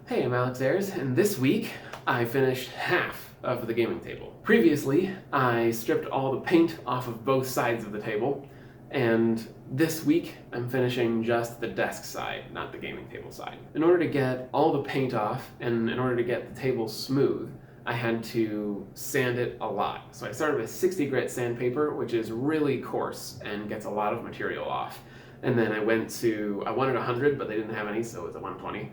Hey, I'm Æyers, and this week I finished half of the gaming table. Previously, I stripped all the paint off of both sides of the table, and this week I'm finishing just the desk side, not the gaming table side. In order to get all the paint off, and in order to get the table smooth, I had to sand it a lot. So I started with 60 grit sandpaper, which is really coarse and gets a lot of material off. And then I wanted 100, but they didn't have any, so it was a 120.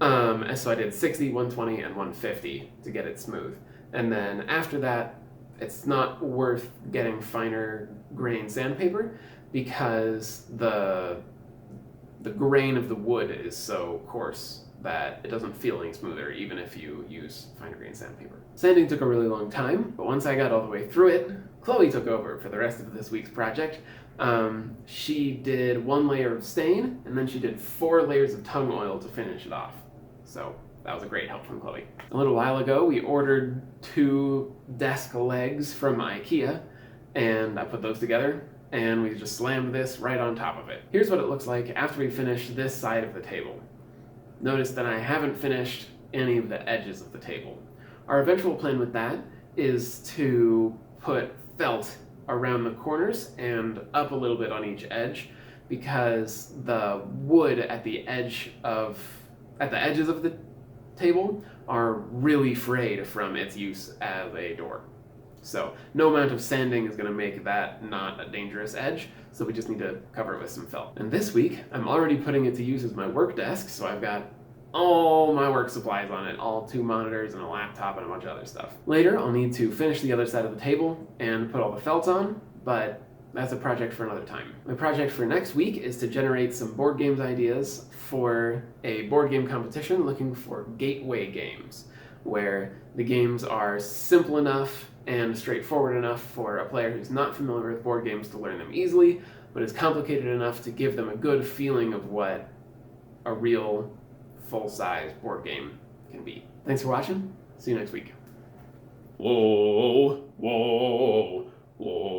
And so I did 60, 120, and 150 to get it smooth. And then after that, it's not worth getting finer grain sandpaper because the grain of the wood is so coarse that it doesn't feel any smoother even if you use finer grain sandpaper. Sanding took a really long time, but once I got all the way through it, Chloe took over for the rest of this week's project. She did 1 layer of stain, and then she did 4 layers of tung oil to finish it off. So that was a great help from Chloe. A little while ago, we ordered 2 desk legs from IKEA, and I put those together, and we just slammed this right on top of it. Here's what it looks like after we finish this side of the table. Notice that I haven't finished any of the edges of the table. Our eventual plan with that is to put felt around the corners and up a little bit on each edge, because the wood at the edges of the table are really frayed from its use as a door. So no amount of sanding is going to make that not a dangerous edge, so we just need to cover it with some felt. And this week, I'm already putting it to use as my work desk, so I've got all my work supplies on it, all 2 monitors and a laptop and a bunch of other stuff. Later, I'll need to finish the other side of the table and put all the felt on, but that's a project for another time. My project for next week is to generate some board games ideas for a board game competition looking for gateway games, where the games are simple enough and straightforward enough for a player who's not familiar with board games to learn them easily, but is complicated enough to give them a good feeling of what a real full-size board game can be. Thanks for watching. See you next week. Whoa, whoa, whoa.